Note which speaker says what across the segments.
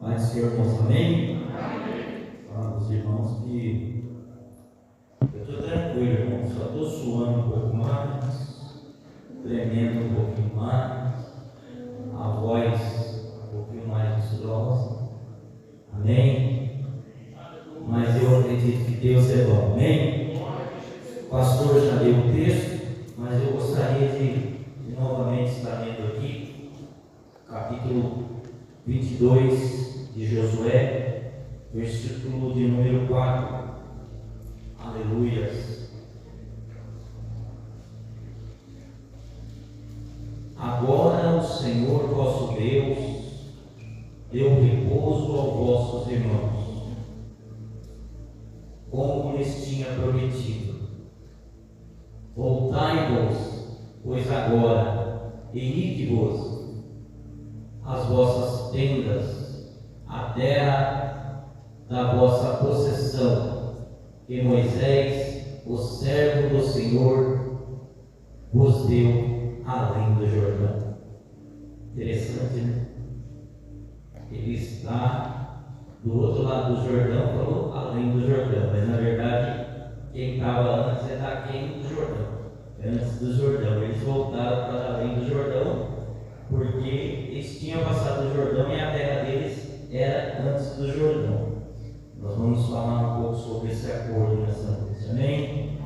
Speaker 1: Paz do Senhor, irmãos, amém? Fala dos irmãos que eu estou tranquilo, irmão, só estou suando um pouco mais, tremendo um pouquinho mais, a voz um pouquinho mais estudiosa, amém? Mas eu acredito que Deus é bom, amém? O pastor já deu o texto, mas eu gostaria de novamente estar lendo aqui, capítulo 22 de Josué, versículo de número 4. Aleluias. Agora o Senhor vosso Deus deu repouso aos vossos irmãos, como lhes tinha prometido. Voltai-vos, pois agora, e ide-vos as vossas tendas, a terra da vossa possessão, que Moisés, o servo do Senhor, vos deu além do Jordão. Interessante, né? Ele está do outro lado do Jordão, falou além do Jordão, mas na verdade quem estava antes é daquém do Jordão, antes do Jordão. Eles voltaram para além do Jordão, porque eles tinham passado o Jordão e a terra deles era antes do Jordão. Nós vamos falar um pouco sobre esse acordo nessa noite, amém?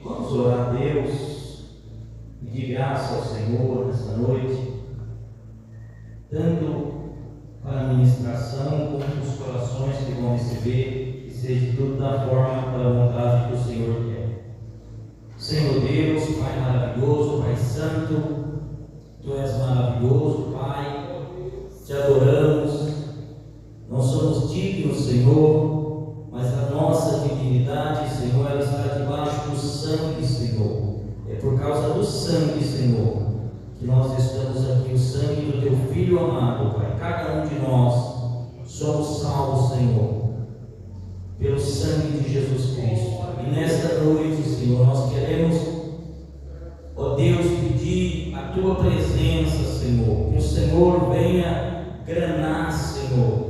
Speaker 1: Vamos orar a Deus, pedir graça ao Senhor nessa noite, tanto para a ministração como para os corações que vão receber, que seja tudo da forma, da vontade que o Senhor quer. Senhor Deus, Pai maravilhoso, Pai santo, Tu és maravilhoso, Pai, te adoramos, não somos dignos, Senhor, mas a nossa dignidade, Senhor, ela está debaixo do sangue, Senhor. É por causa do sangue, Senhor, que nós estamos aqui, o sangue do Teu Filho amado, Pai. Cada um de nós somos salvos, Senhor, pelo sangue de Jesus Cristo. E nesta noite, Senhor, nós queremos, ó Deus, pedir a Tua presença, Senhor, que o Senhor venha granar, Senhor,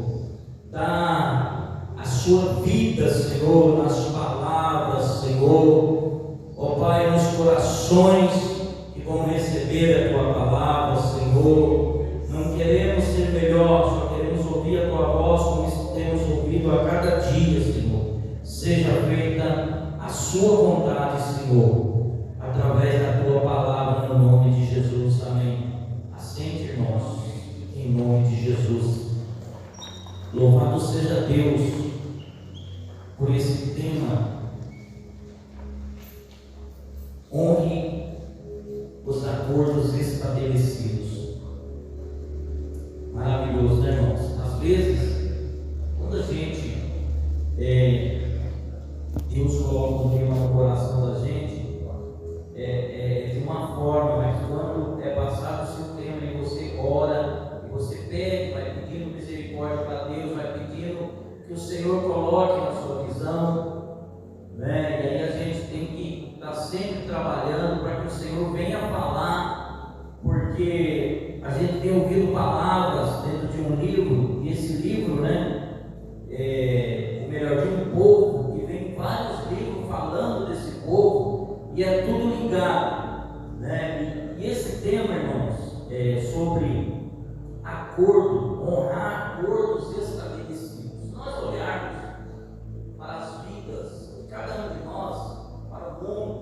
Speaker 1: dar a Sua vida, Senhor, nas palavras, Senhor, ó Pai, nos corações que vão receber a Tua palavra, Senhor. Não queremos ser melhor, só queremos ouvir a Tua voz como temos ouvido a cada dia, Senhor. Seja feita a Sua vontade, Senhor, através da Tua palavra, no nome de Jesus, amém. Assente, irmãos, em nome de Jesus. Louvado seja Deus por esse tema. Honre os acordos estabelecidos. Maravilhoso, né, irmãos? Às vezes, quando a gente Deus coloca um tema no coração da gente, de uma forma, mas quando é passado o seu tempo e você ora, e você pede, vai pedindo misericórdia para Deus, vai pedindo que o Senhor coloque na sua visão, né? E aí a gente tem que estar sempre trabalhando para que o Senhor venha falar, porque a gente tem ouvido palavras dentro de um livro, e esse livro, né, ou melhor, de um povo, que vem vários livros falando desse povo, e é tudo ligado, né? E esse tema, irmãos, é sobre acordo, honrar acordos estabelecidos. Se nós olharmos para as vidas de cada um de nós, para o mundo,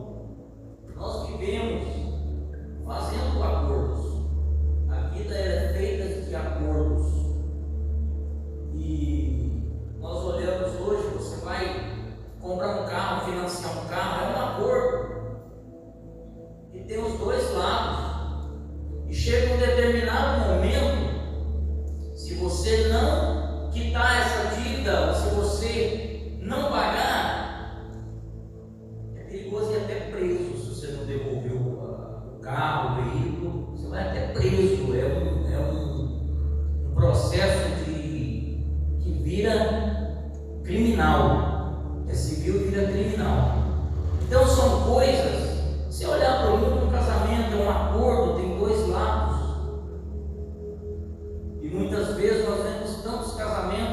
Speaker 1: nós vivemos fazendo acordos. A vida é feita de acordos. E nós olhamos hoje, você vai comprar um carro, financiar um carro, é um acordo. E tem os dois lados. E chega um determinado momento, se você não quitar essa dívida, se você não pagar, é perigoso ir até preso. Se você não devolver o carro, o veículo, você vai até preso. É um processo que vira criminal. É civil, vira criminal. Então são coisas. Se olhar para o mundo, um casamento é um acordo, tem dois lados. E muitas vezes nós vemos tantos casamentos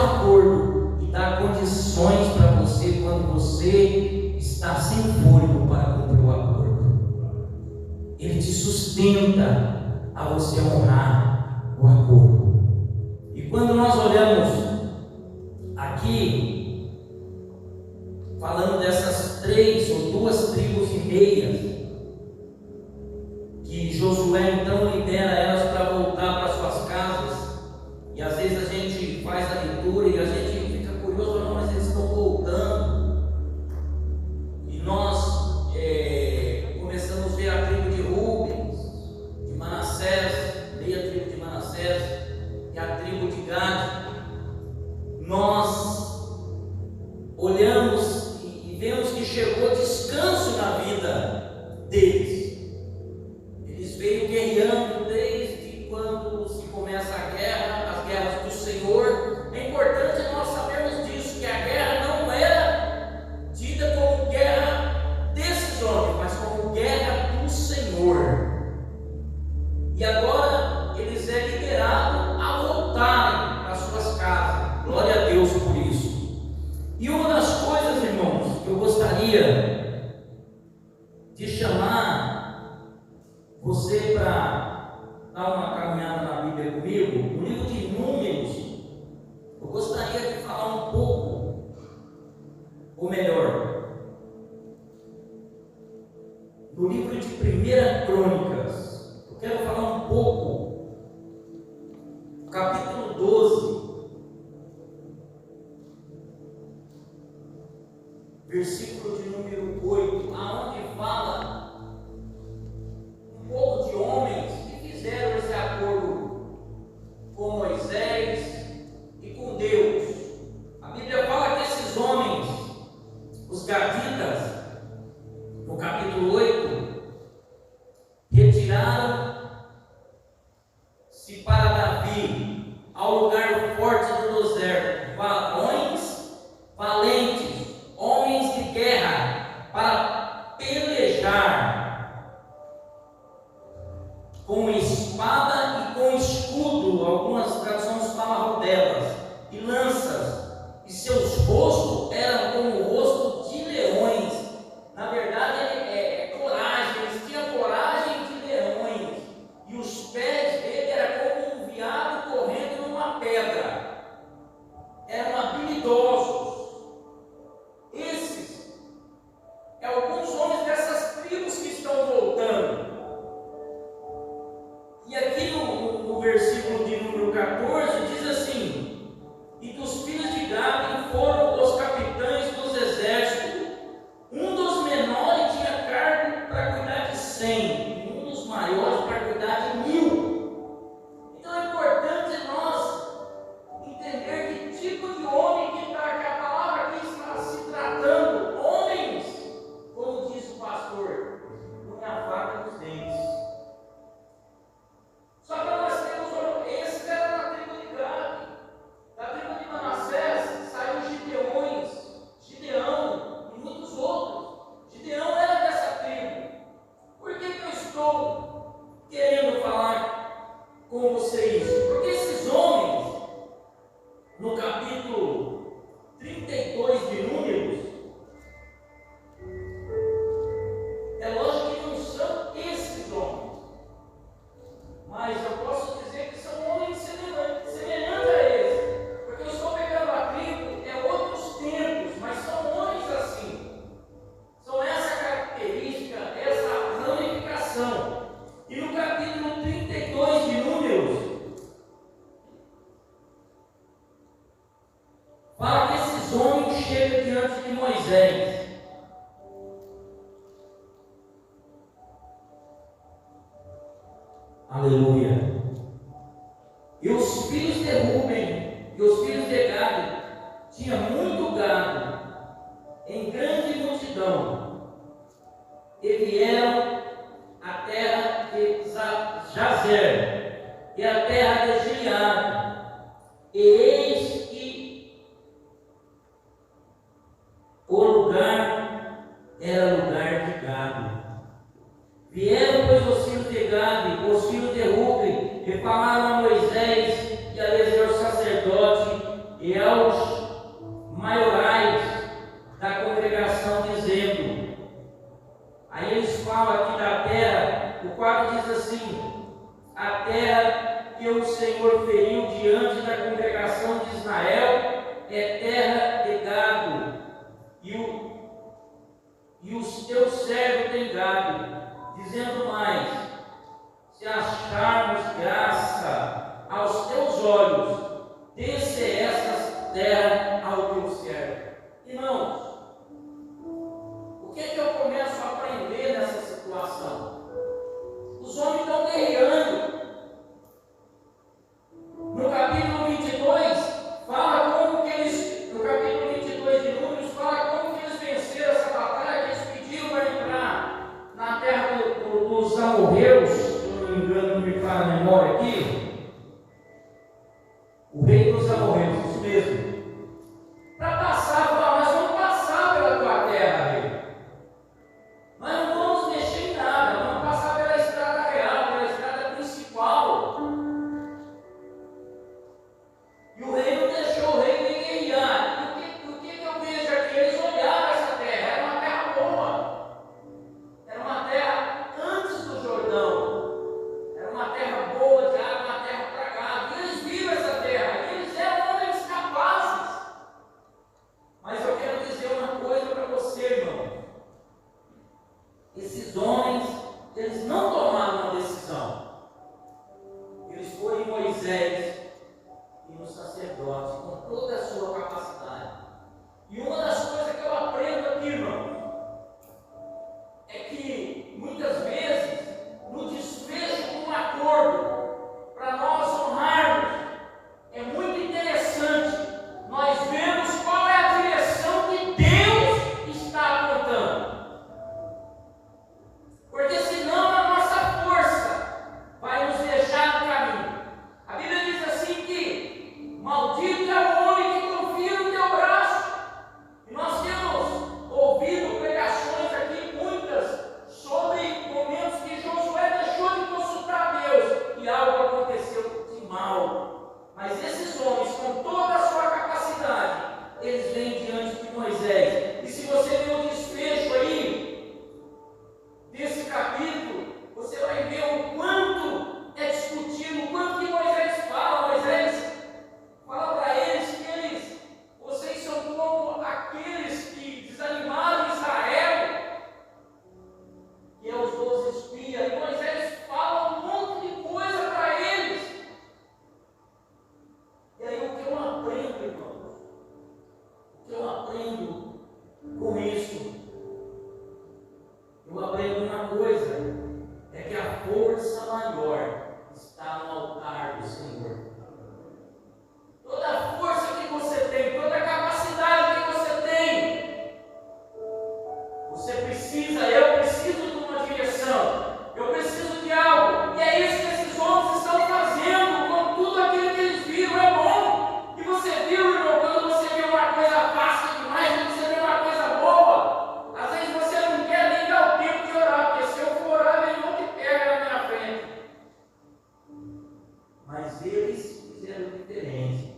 Speaker 1: acordo e dá condições para você quando você está sem fôlego para cumprir o acordo. Ele te sustenta a você honrar o acordo. E quando nós olhamos aqui, falando dessas 3 ou 2 tribos e meias, que Josué então libera elas para voltar para suas casas, e às vezes a gente faz a leitura e a gente fica curioso, não, mas eles estão voltando, e nós começamos a ver a tribo de Rubens, de Manassés, meia tribo de Manassés, e a tribo de Gade. Nós olhamos e vemos que chegou descanso na vida deles. Eles veio guerreando desde quando se começa a guerra, as guerras do Senhor. É importante nós sabermos disso, que a guerra não era tida como guerra desses homens, mas como guerra do Senhor. E agora eles é liberado a voltarem para suas casas. Glória a Deus por isso. E uma das coisas, irmãos, que eu gostaria de chamar você para dar uma caminhada na Bíblia comigo, no livro de Números, eu gostaria de falar um pouco, ou melhor, no livro de 1 Crônicas, eu quero falar um pouco, capítulo 12, versículo de número 8, aonde fala um pouco de homens que fizeram esse acordo com Moisés e com Deus. A Bíblia fala que esses homens, os gaditas, no capítulo 8, retiraram-se para Davi, ao lugar forte do deserto, varões valentes, homens de guerra, para pelejar com espada e com escudo, algumas traduções falam delas, e lanças, e seus rostos eram como o rosto de leões. Na verdade é coragem, eles tinham coragem de leões, e os pés dele eram como um veado correndo numa pedra, eram habilidosos. Esses é alguns homens dessas tribos que estão voltando. E aqui no versículo de número 14 diz assim: e dos filhos de Gade foram os capitães dos exércitos, um dos menores tinha cargo para cuidar de 100, e um dos maiores para cuidar de 1000. Então é importante nós entender que tipo de homem que a palavra aqui está se tratando. Homens, como diz o pastor, põe a faca nos dentes. Só que nós temos, esse era da tribo de Gade, da tribo de Manassés saiu Gideão e muitos outros. Gideão era dessa tribo. Por que eu estou querendo falar com você isso? Porque esses homens, no capítulo 32 de Números, é lógico que não são esses homens, mas eu posso dizer que são homens semelhantes a eles, porque eu estou pegando a tribo, outros tempos, mas são homens assim, são essa característica, essa ramificação. E no capítulo 32 de Números, fala que esses homens chegam diante de Moisés. Aleluia. E os filhos de Rubem e os filhos de Gade tinham muito gado em grande multidão, e vieram à terra de Jazer e à terra de Gileade, e eis que o lugar era lugar de gado. Vieram, pois, os filhos de Gade, os filhos de Rubem, e falaram a Moisés e a Eleazar o sacerdote, e ao Aí eles falam aqui da terra, o 4 diz assim: a terra que o Senhor feriu diante da congregação de Israel é terra de gado, e os teus servos têm gado. Dizendo mais: se acharmos graça aos teus olhos, desce essa terra ao teu servo. Irmãos, o que é que eu começo a aprender nessa situação? Os homens estão guerreando. No capítulo 22, fala como que eles, no capítulo 22 de Números, fala como que eles venceram essa batalha, que eles pediram para entrar na terra dos amorreus, se eu não me engano, não me fala a memória aqui, o rei dos amorreus, isso mesmo. Para passar, fala: nós vamos passar pela tua terra, rei. Nós não vamos mexer em nada, vamos passar pela estrada real, pela estrada principal. E o rei não deixou o rei nem guerrear. E o que eu vejo aqui? Eles olharam essa terra, era uma terra boa. Era uma terra antes do Jordão. Era uma terra boa de água, uma terra para gado. E eles viram essa terra, e eles eram homens capazes. Mas eu quero dizer uma coisa para você, irmão. Esses homens, eles não tomaram uma decisão. Eles foram em Moisés e no sacerdote, com toda a sua capacidade. E uma das coisas que eu aprendo aqui, irmão, é que muitas vezes, no desfecho de um acordo, para nós honrarmos, é muito interessante nós vemos qual é a direção que Deus está apontando. Porque senão a nossa força vai nos deixar no caminho. A Bíblia diz assim que maldito é o homem que confia no teu braço. E nós temos ouvido pregações aqui, muitas, sobre momentos que Josué deixou de consultar Deus e algo aconteceu de mal. Mas esses homens, com toda a sua capacidade, eles vêm diante de Moisés. E se você ver o desfecho aí desse capítulo, você vai ver o quanto é discutido, o quanto que Moisés fala. Moisés fala para eles que vocês são como aqueles que desanimaram Israel, que é os 12 espias. E Moisés fala um monte de coisa para eles. E aí o que eu aprendo, irmãos? O que eu aprendo com isso? Eu aprendo uma coisa, é que a força maior está no altar do Senhor. Toda a força que você tem, toda a capacidade que você tem, você precisa, eu preciso de uma direção, eu preciso de algo, e é isso que esses homens estão fazendo com tudo aquilo que eles viram. É bom. E você viu, irmão, quando você vê uma coisa fácil demais, quando você vê uma coisa boa, às vezes você não quer nem dar o tempo de orar, porque se eu for orar, vem outro que pega na minha frente. Mas eles fizeram diferente.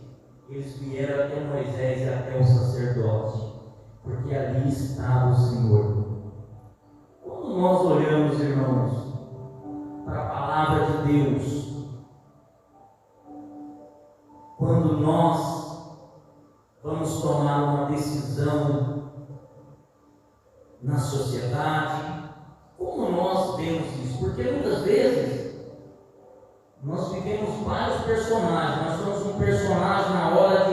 Speaker 1: Eles vieram até Moisés e até o sacerdote, porque ali estava o Senhor. Quando nós olhamos, irmãos, para a palavra de Deus, quando nós vamos tomar uma decisão na sociedade, como nós vemos isso? Porque muitas vezes nós vivemos vários personagens. Nós somos um personagem na hora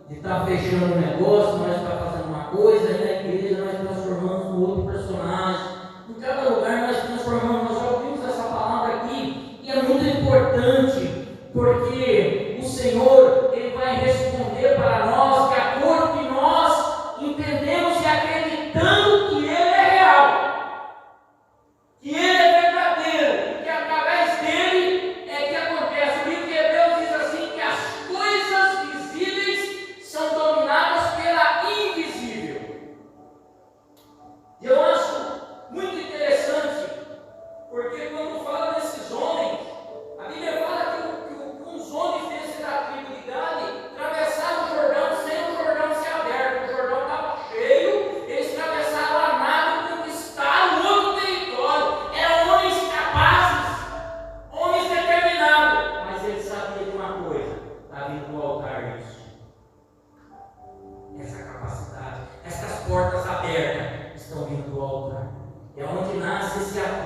Speaker 1: de estar fechando um negócio, nós estamos fazendo uma coisa, e na igreja nós transformamos no outro personagem. Em cada lugar nós transformamos. Nós já ouvimos essa palavra aqui, e é muito importante, porque o Senhor, Ele vai responder para nós de acordo com que nós entendemos e acreditando que Ele é real, que Ele é verdadeiro, e que através dele é que acontece. O livro de Hebreus diz assim, que as coisas visíveis são dominadas pela invisível. Eu acho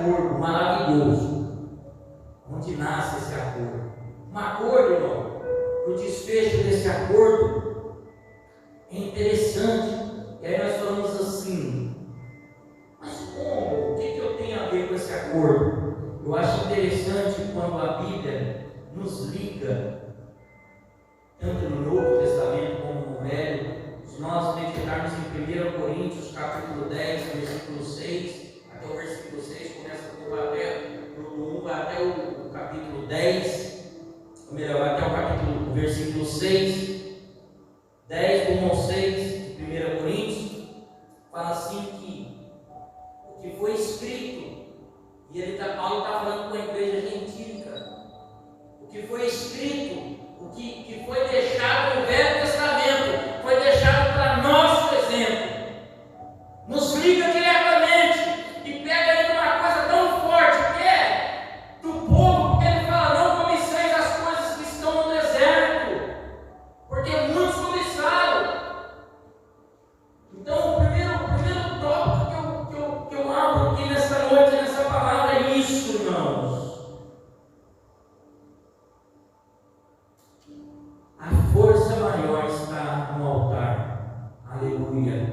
Speaker 1: acordo maravilhoso. Onde nasce esse acordo? Um acordo, irmão. O desfecho desse acordo é interessante. E aí nós falamos assim: mas como? O que eu tenho a ver com esse acordo? Eu acho interessante quando a Bíblia nos liga, tanto no Novo Testamento como no Velho. Se nós meditarmos em 1 Coríntios, capítulo 10, versículo 6, até o versículo 6, começa do 1 até o capítulo 10, ou melhor, até o versículo 6, 10 do 1 ao 6 de 1 Coríntios, fala assim que o que foi escrito, e Paulo está falando com a igreja gentílica, o que foi escrito, o que foi deixado no Velho Testamento, foi deixado para nosso exemplo, nos liga diretamente e pega aí uma coisa tão forte que é do povo, porque ele fala: não cobiçeis as coisas que estão no deserto, porque muitos cobiçaram. Então o primeiro tópico que eu abro aqui nessa noite, nessa palavra, é isso, irmãos. A força maior está no altar. Aleluia.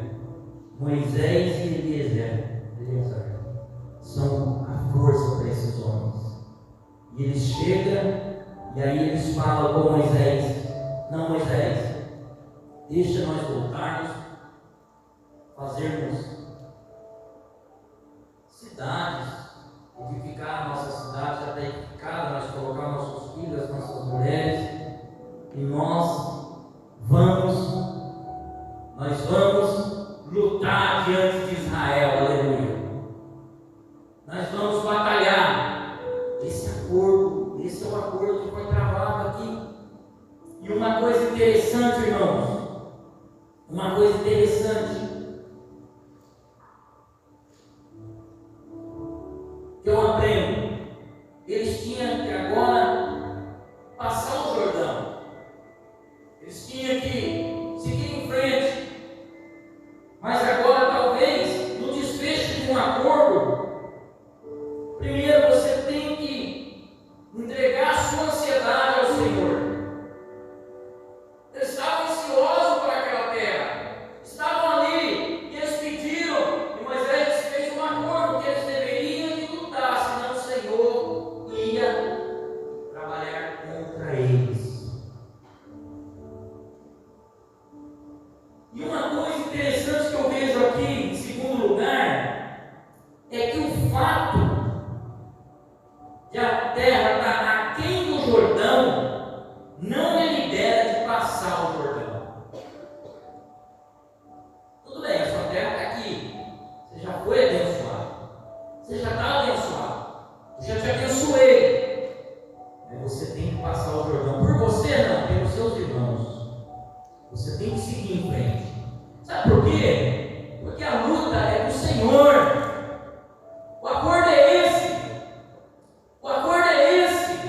Speaker 1: Moisés e Eliezer são a força para esses homens. E eles chegam e aí eles falam com Moisés: não, Moisés, deixa nós voltarmos, fazermos cidades, edificar a nossa cidade, já está edificada, nós colocar nossos filhos, nossas mulheres, e nós vamos lutar diante de Israel, aleluia. Nós vamos batalhar. Esse é o acordo que foi travado aqui. E uma coisa interessante, irmãos, que eu aprendo: eles tinham que agora passar o Jordão, eles tinham que seguir em frente. Mas agora, talvez, no desfecho de um acordo, primeiro você tem que entregar a sua ansiedade ao Senhor. Eles estavam ansiosos por aquela terra, estavam ali, e eles pediram, e Moisés fez um acordo que eles deveriam de lutar, senão o Senhor ia trabalhar contra eles. E uma coisa interessante que eu vejo aqui, em segundo lugar, é que o fato de a terra estar aquém do Jordão não lhe libera de passar o Jordão. Tudo bem, a sua terra está aqui, você já foi abençoado, você já está abençoado, eu já te abençoei, mas você tem que passar o Jordão, por você não, pelos seus irmãos. Você tem que seguir em frente. Sabe por quê? Porque a luta é do Senhor. O acordo é esse. O acordo é esse.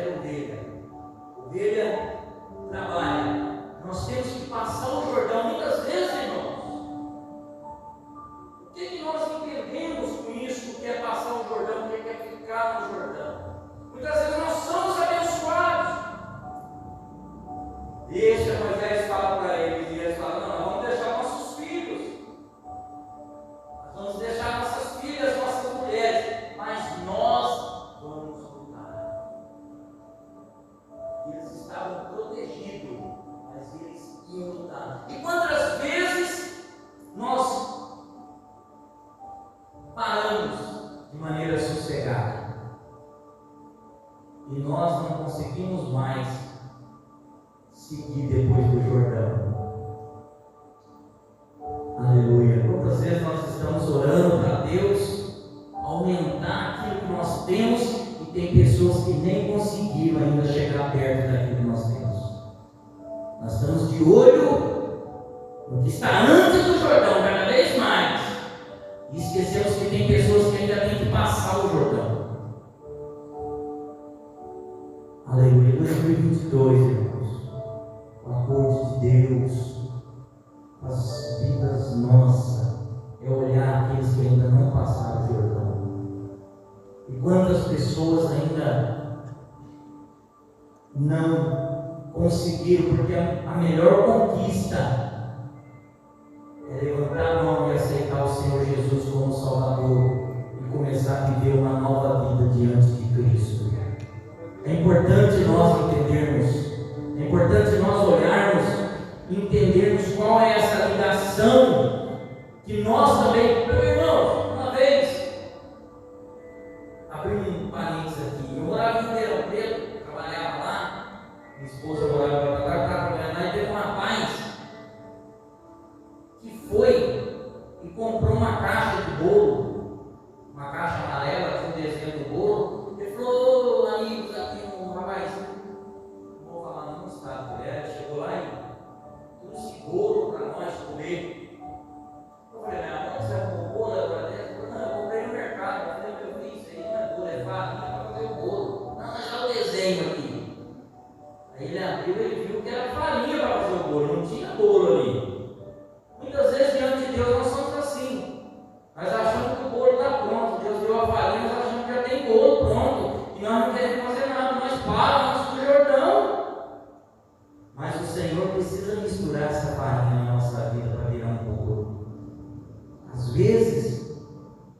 Speaker 1: é ovelha. Ovelha trabalha. Nós temos que passar o Jordão muitas vezes, irmãos. O que nós entendemos com isso? O que é passar o Jordão? O que é ficar no Jordão? Muitas vezes nós somos abençoados. Deixa Moisés falar para eles, e eles falam: não, vamos deixar nossos filhos, nós vamos deixar nossas filhas, nossas mulheres, mas nós vamos lutar. Eles estavam protegidos, mas eles iam lutar. E quantas vezes nós paramos de maneira sossegada e nós não conseguimos mais seguir depois do Jordão? Aleluia. Quantas vezes nós estamos orando para Deus aumentar aquilo que nós temos e tem pessoas que nem conseguiram ainda chegar perto daquilo que nós temos. Nós estamos de olho no que está antes do Jordão, cada vez mais, e esquecemos que tem pessoas que ainda têm que passar o Jordão. Aleluia. 2022, irmãos, o acordo de Deus para as vidas nossas é olhar aqueles que ainda não passaram o Jordão. E quantas pessoas ainda não conseguiram, porque a melhor conquista é levantar a mão e aceitar o Senhor Jesus como Salvador e começar a viver uma nova vida diante de Cristo. É importante nós entendermos, é importante nós olharmos e entendermos qual é essa ligação que nós também, meu irmão, uma vez, abrindo um parênteses aqui, eu morava em Ribeirão Preto, trabalhava lá, minha esposa morava em Ribeirão Preto, trabalhando lá, e teve um rapaz que foi e comprou uma caixa de bolo, uma caixa amarela com o desenho do bolo. Ele falou: ô amigos, aqui um rapazinho, não vou falar não, estado, chegou lá e trouxe bolo para nós comer. Eu falei: mas você arrumou bolo agora dentro? Ele falou: não, eu comprei no mercado. Eu falei: meu filho, isso aí não é bolo, é farinha para fazer o bolo. Não, mas olha o desenho aqui. Aí ele abriu e viu que era farinha para fazer o bolo, não tinha bolo ali. Muitas vezes diante de Deus nós somos assim. Nós achamos que o bolo está pronto. Deus deu a farinha, nós achamos que já tem bolo pronto. E nós não queremos fazer nada, nós paramos no Jordão. Mas o Senhor precisa misturar essa farinha na nossa vida para virar um bolo. Às vezes,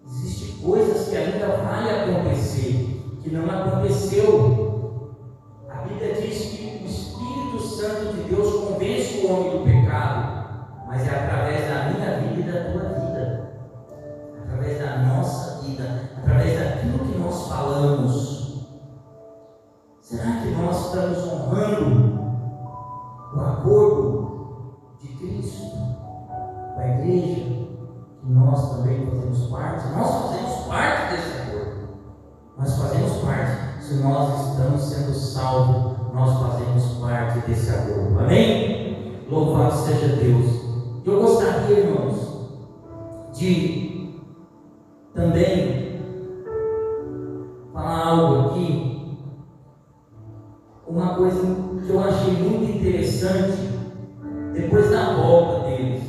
Speaker 1: existem coisas que ainda vai acontecer, que não aconteceu. A Bíblia diz que o Espírito Santo de Deus convence o homem do pecado, mas é através da minha vida e da tua vida, através da nossa vida, através daquilo que nós falamos. Será que nós estamos honrando o acordo de Cristo com a igreja, que nós também fazemos parte? Nós fazemos parte desse acordo. Nós fazemos parte. Se nós estamos sendo salvos, nós fazemos parte desse acordo. Amém? Louvado seja Deus. Eu gostaria, irmãos, de também falar algo aqui, uma coisa que eu achei muito interessante depois da volta deles.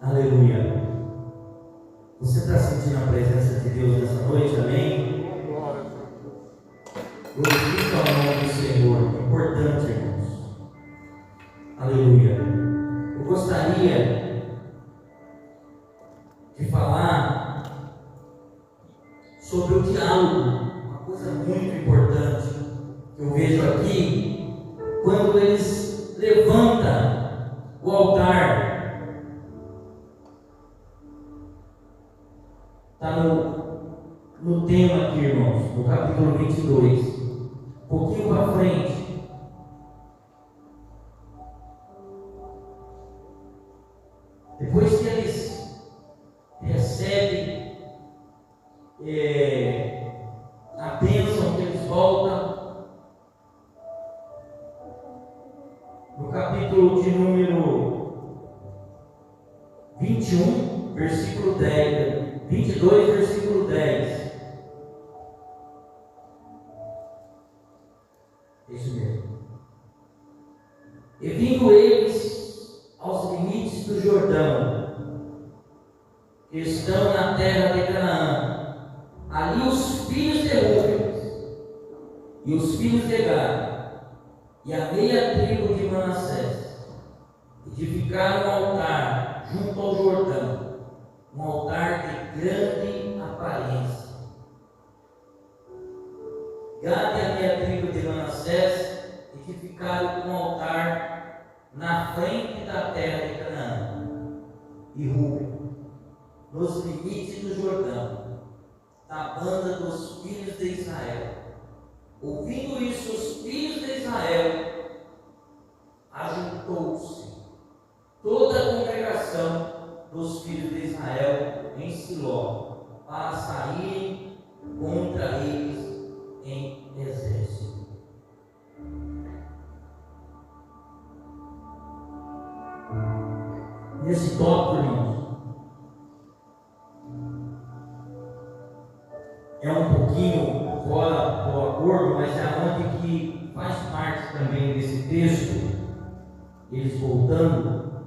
Speaker 1: Aleluia. Você está sentindo a presença de Deus nessa noite? Amém? Glorifica o nome do Senhor. Importante, irmãos. Aleluia. Eu gostaria de falar sobre o diálogo, uma coisa muito importante que eu vejo aqui, quando eles levantam o altar. Está no tema aqui, irmãos, no capítulo 22, um pouquinho para frente. Depois que eles recebem a bênção, que eles voltam, no capítulo de número 21, versículo 10, 22, versículo 10. Isso mesmo. E vindo eles aos limites do Jordão, que estão na terra de Canaã, ali os filhos de Rúben e os filhos de Gad e a meia tribo de Manassés edificaram um altar junto ao Jordão, um altar de grande aparência. Gad e a meia tribo de Manassés edificaram um altar na frente da terra de Canaã, e Rúben, nos limites do Jordão, na banda dos filhos de Israel. Ouvindo isso, os filhos de Israel, ajuntou-se toda a congregação dos filhos de Israel em Siló, para saírem contra eles em exército. Nesse tópico, irmãos, é um pouquinho fora do acordo, mas é onde que faz parte também desse texto, eles voltando,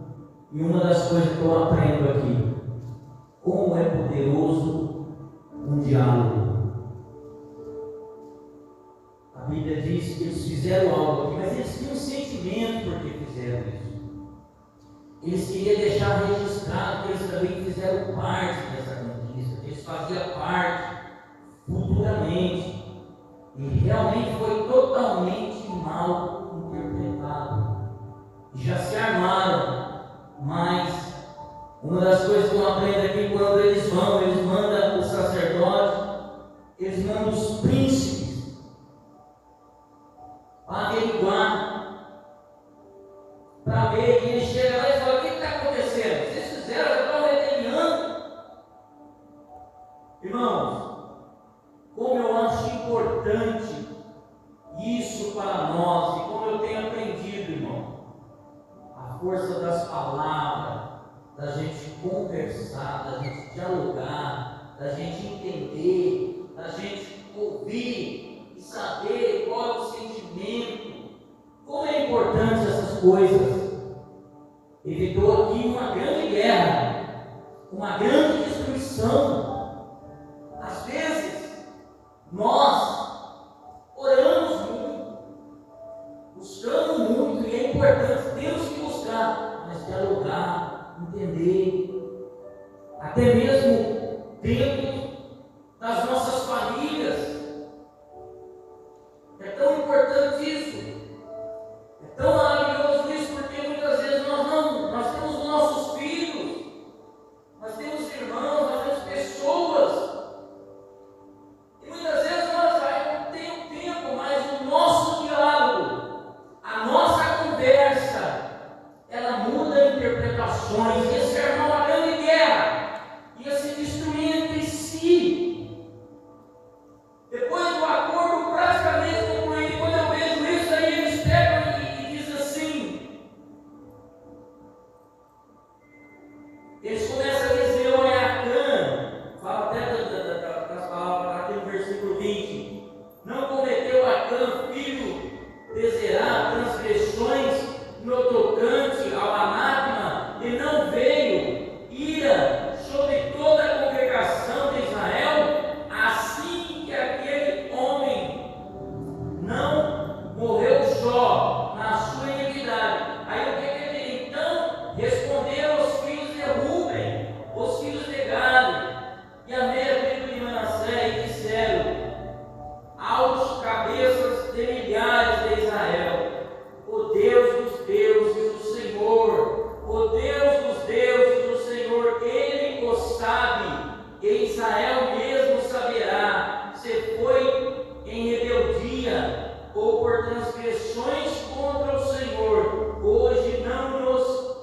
Speaker 1: e uma das coisas que eu aprendo aqui, como é poderoso um diálogo. A Bíblia diz que eles fizeram algo aqui, mas eles tinham um sentimento porque fizeram isso. Eles queriam deixar registrado que eles também fizeram parte dessa conquista, que eles faziam parte futuramente, e realmente foi totalmente mal interpretado, e já se armaram. Mas uma das coisas que eu aprendo aqui, quando eles mandam os sacerdotes, eles mandam os príncipes para averiguar, para ver, e eles chegam lá e falam: o que está acontecendo? Vocês fizeram, já estão rebeliando. Irmãos, como eu acho importante isso para nós, e como eu tenho aprendido, irmão, a força das palavras, da gente conversar, da gente dialogar, da gente entender, da gente ouvir e saber qual é o sentimento, como é importante essas coisas. Evitou aqui uma grande guerra, uma grande destruição. Às vezes, nós oramos muito, buscamos muito, e é importante, temos que buscar, mas dialogar, entender, até mesmo dentro das nossas famílias. É tão importante isso, é tão maravilhoso isso, porque muitas vezes nós temos os nossos filhos, nós temos irmãos, nós temos pessoas, e muitas vezes nós não temos tempo, mas o nosso diálogo, a nossa conversa, ela muda interpretações. Esse é uma grande guerra, ia se destruir entre si. Depois do acordo praticamente concluído, quando eu vejo isso, aí eles pegam e dizem assim, eles começam a dizer: olha, Acã, fala até das palavras aqui no versículo 20, não cometeu Acã, filho de Zerá, transgressões no tocante ao anátema, e não veio ira sobre toda a congregação de Israel, assim que aquele homem não morreu só na sua iniquidade. Aí o que ele então responderam os filhos de Rúben, os filhos de Gad e a meia tribo de Manassés, e disseram aos cabeças de milhares de Israel: o Deus dos deuses, o Senhor, o Deus dos deuses, o Senhor, Ele o sabe, e Israel mesmo saberá, se foi em rebeldia ou por transgressões contra o Senhor. Hoje não nos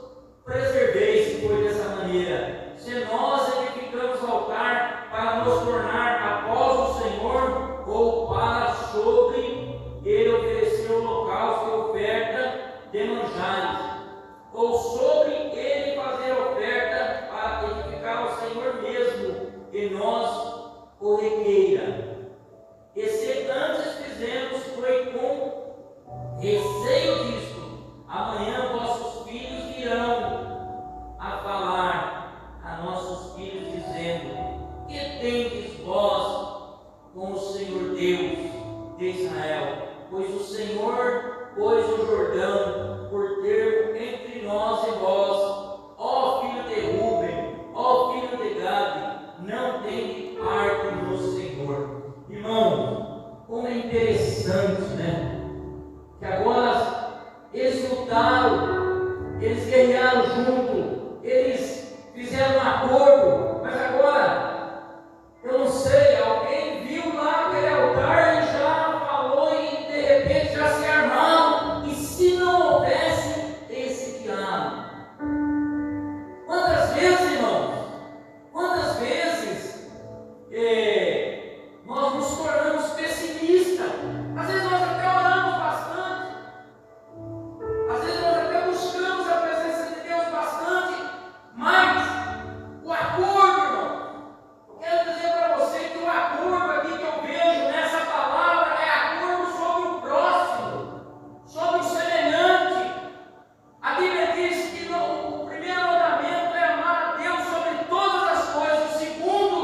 Speaker 1: preserveis se foi dessa maneira. Se nós edificamos altar para nos tornar após o Senhor, ou para sobre ele oferecer holocausto e oferta de manjares, ou sobre ele fazer oferta para edificar ao Senhor mesmo, e nós o requeira. E se antes fizemos, foi com Deus de Israel, pois o Senhor pôs o Jordão por termo entre nós e vós, ó filho de Ruben, ó filho de Gade, não tem parte no Senhor. Irmãos, como é interessante, né? Que agora eles lutaram, eles guerrearam junto, eles fizeram um acordo, mas agora, eu não sei, alguém viu lá aquele altar e já falou e de repente já se armaram, e se não houvesse esse diálogo? Quantas vezes, irmãos, quantas vezes nós nos tornamos pessimistas? Às vezes nós até oramos bastante, às vezes nós até buscamos a presença de Deus bastante, mas o acordo, irmão, eu quero dizer para você que o acordo aqui que eu vejo nessa palavra é acordo sobre o próximo, sobre o semelhante. A Bíblia diz que o primeiro mandamento é amar a Deus sobre todas as coisas, o segundo,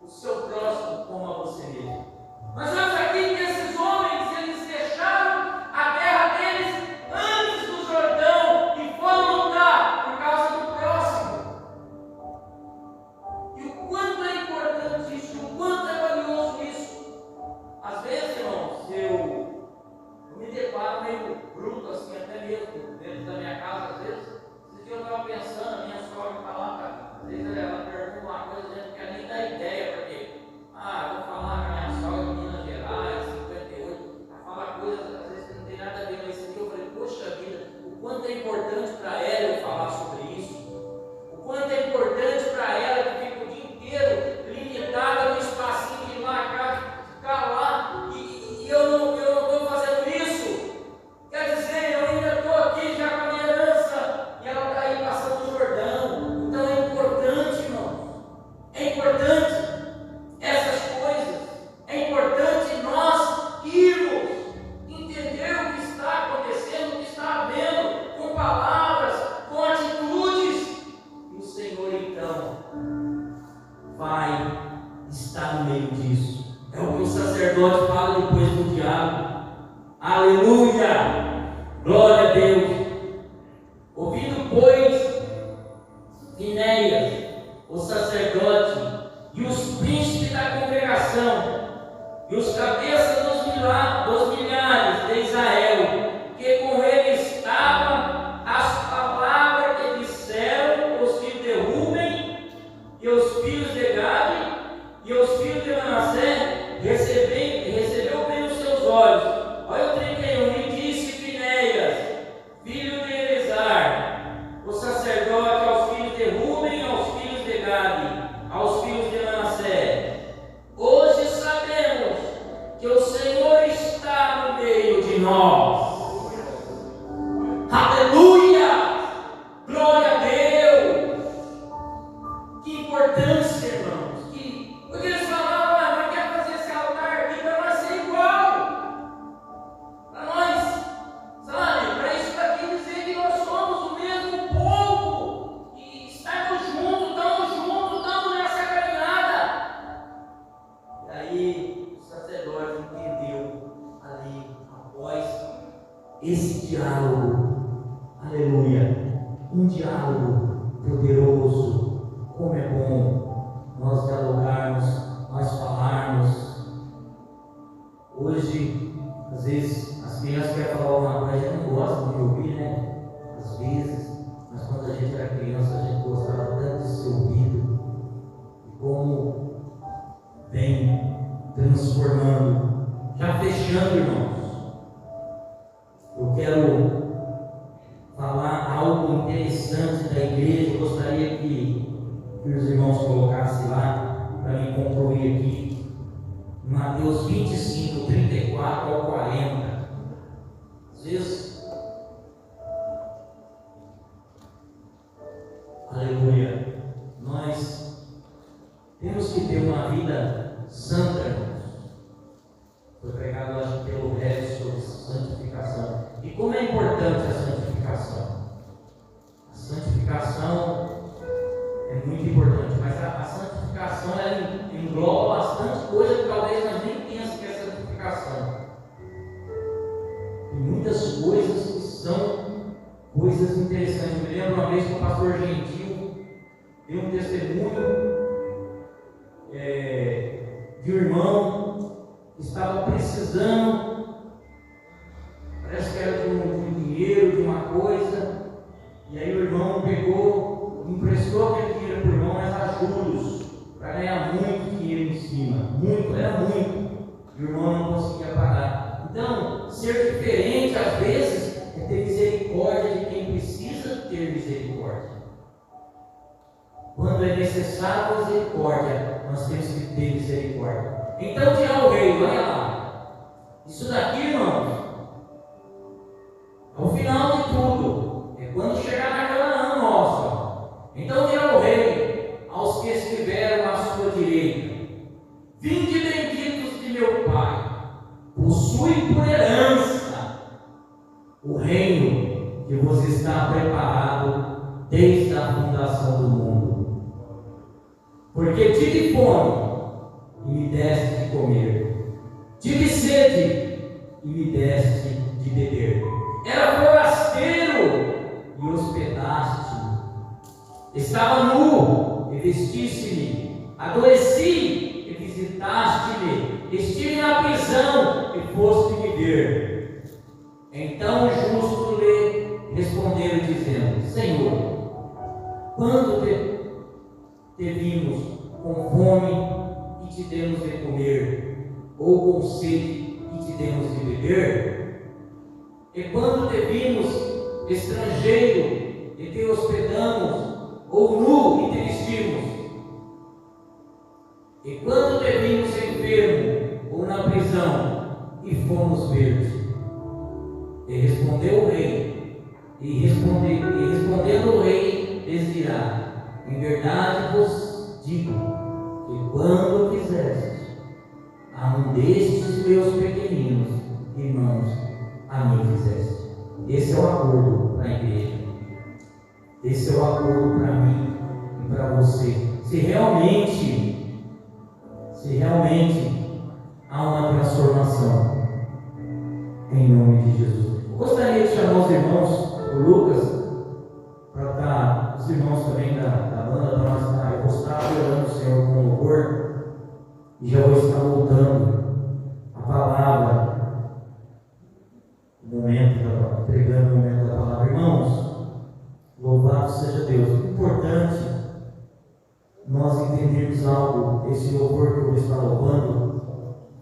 Speaker 1: o seu próximo como a você mesmo. Nós vemos aqui que esses homens, eles deixaram a terra deles antes do Jordão e foram lutar por causa do próximo. E o quanto é importante isso, o quanto é valioso isso. Às vezes, irmãos, eu me deparo meio bruto assim, até mesmo dentro da minha casa, às vezes. Esse dia eu estava pensando, a minha sogra falava, às vezes ela pergunta uma coisa, a gente não quer nem dar ideia, porque, eu vou falar com a minha sogra em Minas Gerais, 58, ela fala coisas, às vezes, que não tem nada a ver com esse dia. Eu falei, poxa vida, o quanto é importante para ela eu falar sobre isso, o quanto é importante para ela que fica o dia inteiro limitada no espacinho de lá, ficar lá, e eu não estou fazendo isso. Quer dizer, eu ainda estou aqui já com a minha herança e ela está aí passando o Jordão. Então é importante, irmãos, é importante essas coisas, é importante nós irmos entender o que está acontecendo, o que está havendo, com palavras, com atitudes, e o Senhor então vai estar no meio disso. É o que o sacerdote fala depois do diálogo. Aleluia! Glória a Deus! Ouvindo, pois, Finéias, o sacerdote, e os príncipes da congregação, e os cabeças dos milhares de Israel, que com ele estavam, as palavras que disseram os filhos de Ruben, e os filhos de Gade, e os filhos de Manassés, recebeu bem os seus olhos. Olha o 31, e disse Finéias, filho de Eleazar, o sacerdote, aos filhos de Ruben, aos filhos de Gade, aos filhos de Manassés: hoje sabemos que o Senhor está no meio de nós. Aleluia! Glória a Deus! Que importância, irmãos! Porque eles falavam, mas quer fazer esse altar aqui para nós ser igual. Para nós, sabe? Para isso daqui dizer que nós somos o mesmo povo. E estamos juntos nessa caminhada. E aí, o sacerdote entendeu ali, após esse diálogo, aleluia, um diálogo poderoso. Como é bom nós dialogarmos, nós falarmos. Hoje, às vezes, as crianças querem falar alguma coisa, a gente não gosta de ouvir, né? Às vezes, mas quando a gente era criança, a gente gostava tanto de ser ouvido. E como vem transformando. Já fechando, irmãos, eu quero falar algo interessante da igreja. Eu gostaria que os irmãos colocassem lá para mim concluir aqui. Mateus 25, 34 ao 40. Às vezes, aleluia, nós temos que ter uma vida santa, irmãos. Foi pregado, acho, pelo Rev coisas interessantes. Eu me lembro uma vez que o pastor Gentil deu um testemunho de um irmão que estava precisando, parece que era de um dinheiro, de uma coisa, e aí o irmão pegou, emprestou aquele dinheiro para o irmão, mas a juros, para ganhar muito dinheiro em cima, era muito, e o irmão não conseguia pagar. Então, ser diferente às vezes é ter misericórdia de quem precisa ter misericórdia. Quando é necessário misericórdia, nós temos que ter misericórdia. Então dirá o rei, olha lá, isso daqui, irmãos, é o final de tudo, é quando chegar na Canaã nossa. Então dirá o rei aos que estiveram à sua direita: vinde benditos de meu Pai, possui por herança o reino que vos está preparado desde a fundação do mundo. Porque tive fome e me deste de comer, tive sede e me deste de beber, era forasteiro e hospedaste-me, estava nu e vestiste-me, adoeci e visitaste-me, estive na prisão e foste me ver. Então o justo lhe respondeu dizendo: Senhor, quando te vimos com fome e te demos de comer, ou com sede e te demos de beber? E quando te vimos estrangeiro e te hospedamos, ou nu e te vestimos? E quando te vimos enfermo ou na prisão e fomos ver-te? E respondeu o rei, respondendo o rei, lhes dirá: em verdade vos digo que quando fizestes a um destes meus pequeninos irmãos, a mim fizeste. Esse é o acordo para a igreja. Esse é o acordo para mim e para você. Se realmente há uma transformação, em nome de Jesus. Eu gostaria de chamar os irmãos, o Lucas, para estar, os irmãos também da banda, para nós estar recostados, orando o Senhor com louvor, e já vou estar voltando a palavra, o momento, pregando o momento da palavra. Irmãos, louvado seja Deus. É importante nós entendermos algo. Esse louvor que eu vou estar louvando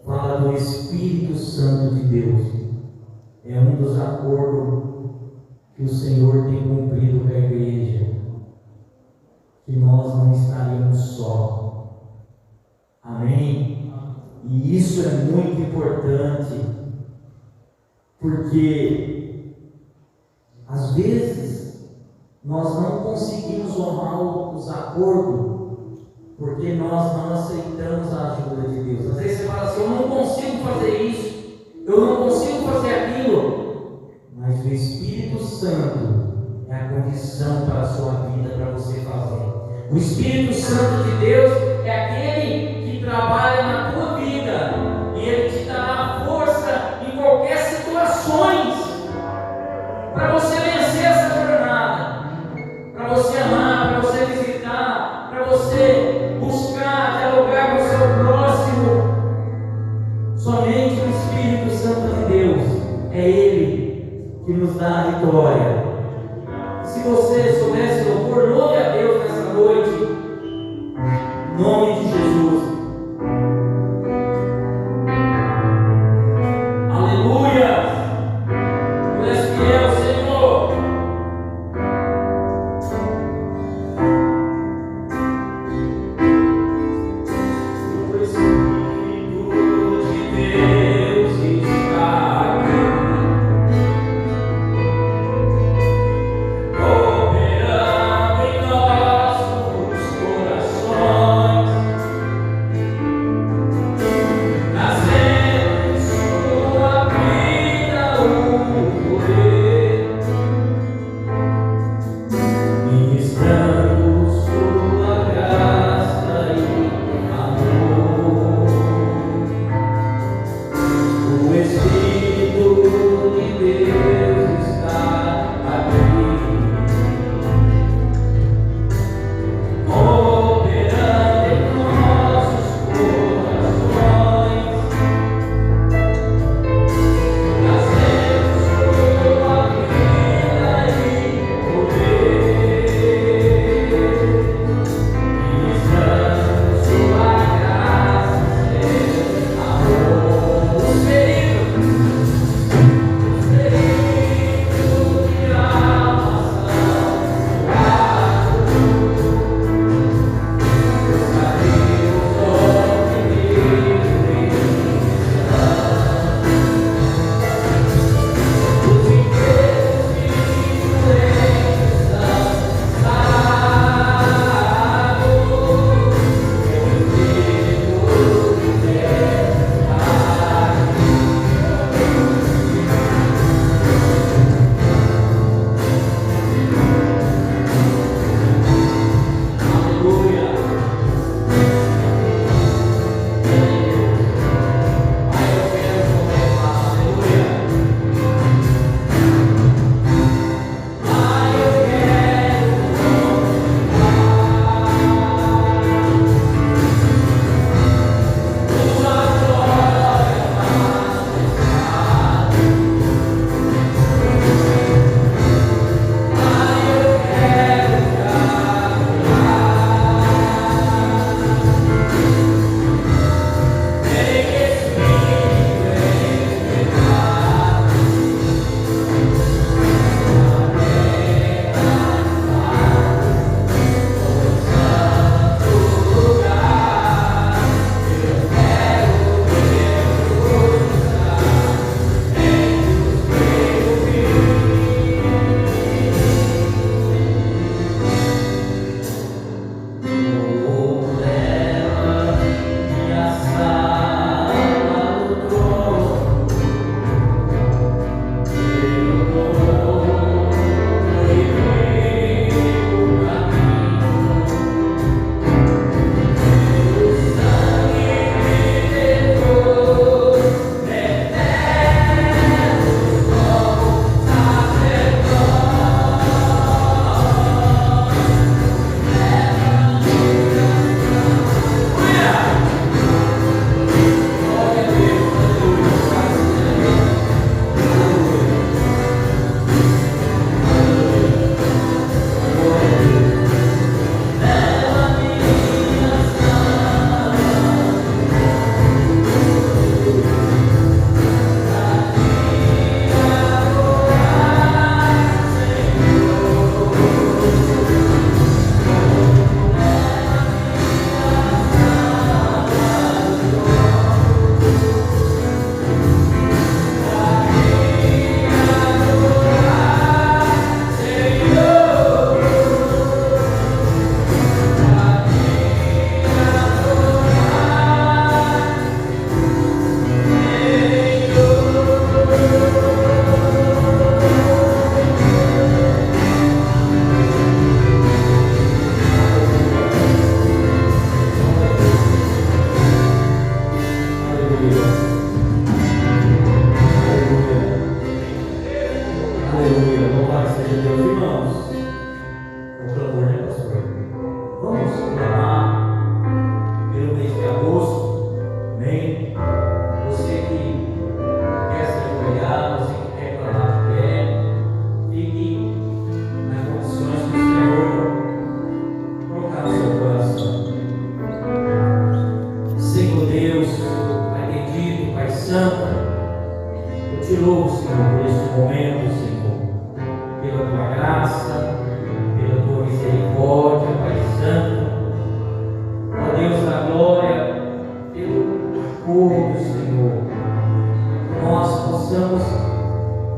Speaker 1: fala do Espírito Santo de Deus. É um dos acordos que o Senhor tem cumprido com a igreja, que nós não estaríamos só. Amém? E isso é muito importante, porque às vezes nós não conseguimos honrar os acordos, porque nós não aceitamos a ajuda de Deus. Às vezes você fala assim: eu não consigo fazer isso, eu não consigo fazer aquilo. Mas o Espírito Santo é a condição para a sua vida, para você fazer. O Espírito Santo de Deus é aquele que trabalha na tua vida, e ele te dará força em qualquer situações para você vencer essa jornada, para você amar, para você visitar, para você buscar dialogar com o seu próximo. Somente o Espírito Santo de Deus é ele que nos dá a vitória. Se você soubesse louvor, louve a Deus nessa noite, em nome de Jesus. Aleluia! Tu és fiel, Senhor. O Espírito de Deus está aqui, operando em nossos corações. Deus, irmãos. O clamor, né, pastor? Vamos clamar pelo mês de agosto. Amém? Você que quer se ajoelhar, você que quer clamar de pé, fique nas condições que o Senhor colocar no seu coração. Senhor Deus, Pai bendito, Pai santo, eu te louvo, Senhor, por este momento, Senhor, pela tua graça, pela tua misericórdia, Pai santo. Ó Deus da glória, pelo acordo, Senhor, que nós possamos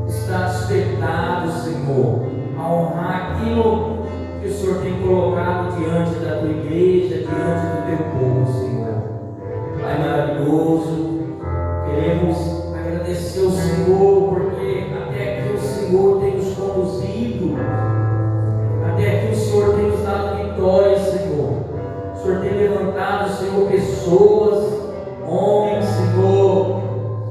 Speaker 1: estar despertados, Senhor, a honrar aquilo que o Senhor tem colocado diante da tua igreja, diante do teu povo, Senhor. Pai maravilhoso, queremos agradecer ao Senhor, porque até aqui o Senhor tem nos conduzido, até aqui o Senhor tem nos dado vitória, Senhor. O Senhor tem levantado, Senhor, pessoas, homens, Senhor,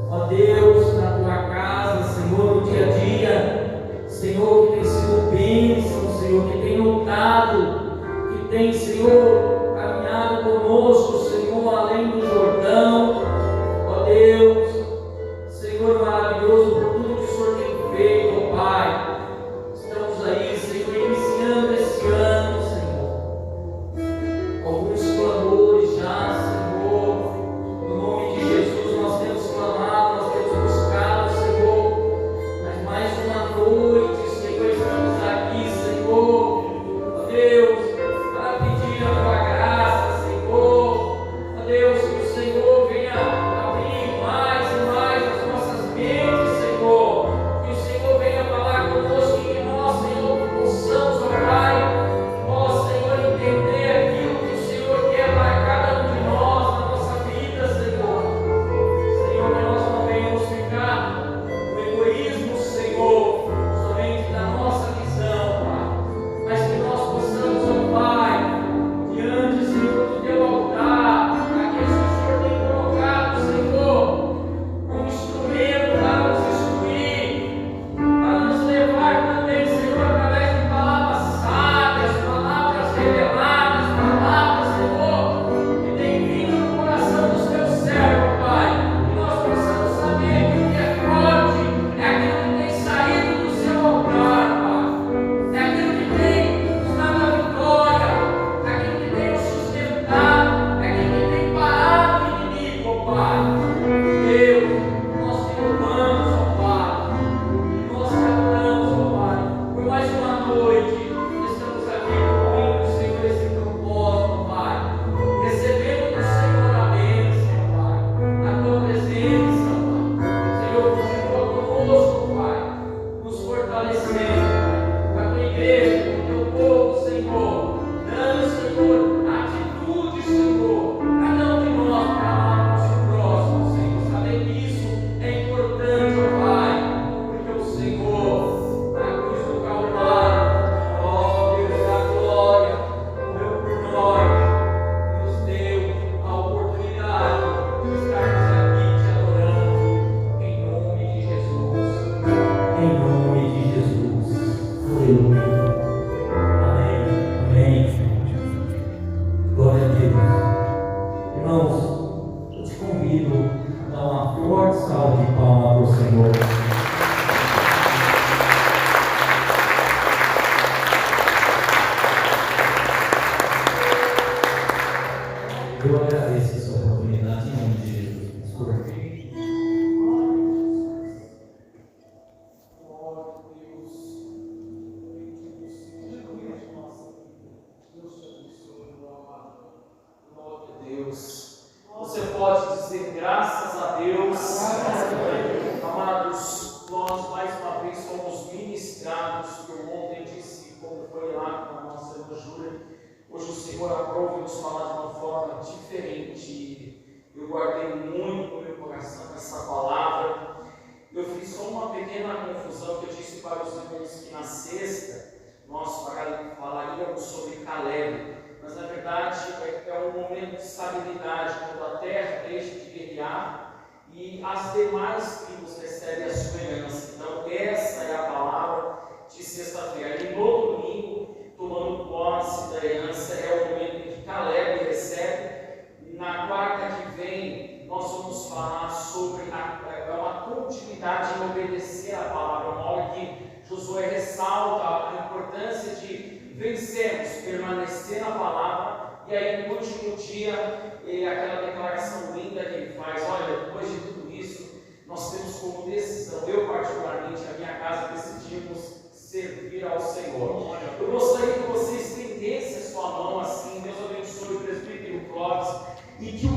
Speaker 1: ó Deus, na tua casa, Senhor, no dia a dia, Senhor, que tem sido bênção, Senhor, que tem lutado, que tem, Senhor, caminhado conosco, Senhor, além do Jordão, ó Deus, Senhor maravilhoso, por tudo que o Senhor tem feito, ó Pai. Estamos aí, Senhor, iniciando esse ano, Senhor. Alguns clamores já, Senhor, no nome de Jesus, nós temos clamado, nós temos buscado, Senhor, mas mais uma noite, Senhor, estamos aqui, Senhor, ó Deus, para pedir a tua graça, Senhor, ó Deus, que o Senhor venha abrir mais e mais as nossas mentes, Senhor, que o Senhor venha falar conosco e que nós, Senhor, possamos, ó Pai, ó Senhor, entender aquilo que o Senhor quer para cada um de nós, na nossa vida, Senhor. Senhor, que nós não venhamos ficar no egoísmo, Senhor, somente da nossa visão, Pai, mas que nós possamos, ó Pai, diante, Senhor, do teu altar, aqueles que o Senhor tem colocado, Senhor, como instrumento para nos instruir, para nos levar também, Senhor, através de palavras sábias, palavras reveladas, palavras, Senhor, que tem vindo no coração dos teus servos, Pai, que nós possamos saber que o que é forte é aquilo que tem saído do seu altar, Pai, é aquilo que tem nos dado a vitória, é aquilo que tem nos sustentado, é aquilo que tem parado o inimigo, ó Pai. Deus, nós te louvamos, ó Pai, nós te adoramos, ó Pai, por mais uma noite, estamos aqui cumprindo, Senhor, esse propósito, Pai, recebendo do Senhor a bênção, Pai, a tua presença, Pai. Senhor, continua conosco, Pai, nos fortalecendo, Pai, com a tua igreja, com o teu povo, Senhor, dando, Senhor, atitude, Senhor, cada um de nós para amar o nosso próximo, Senhor. Saber que isso é importante, ó Pai, porque o Senhor, na cruz do Calvário, ó Deus da glória, morreu por nós, nos deu a oportunidade de estarmos aqui te adorando, em nome de Jesus. Em nome de Jesus. Aleluia. Amém. Amém. Glória a Deus. Irmãos, eu te convido a dar uma forte salva de palmas para o Senhor. Eu agradeço essa oportunidade em nome de Jesus, pastor.
Speaker 2: Deus, você pode dizer graças a Deus, amados, nós mais uma vez somos ministrados, que eu ontem disse como foi lá com a nossa irmã Júlia, hoje o Senhor aprova nos falar de uma forma diferente. Eu guardei muito no meu coração essa palavra. Eu fiz só uma pequena confusão que eu disse para os irmãos que na sexta nós falaríamos sobre Caleb, mas na verdade é um momento de estabilidade, quando a terra deixa de guerrear e as demais tribos recebem a sua herança. Então essa é a palavra de sexta-feira. continuidade em obedecer a palavra. Uma hora que Josué ressalta a importância de vencermos, permanecer na palavra, e aí no último dia, aquela declaração linda que ele faz: olha, depois de tudo isso, nós temos como decisão, eu particularmente, a minha casa, decidimos servir ao Senhor. Eu gostaria que você estendesse a sua mão assim. Deus abençoe o presbítero Clóvis, e que o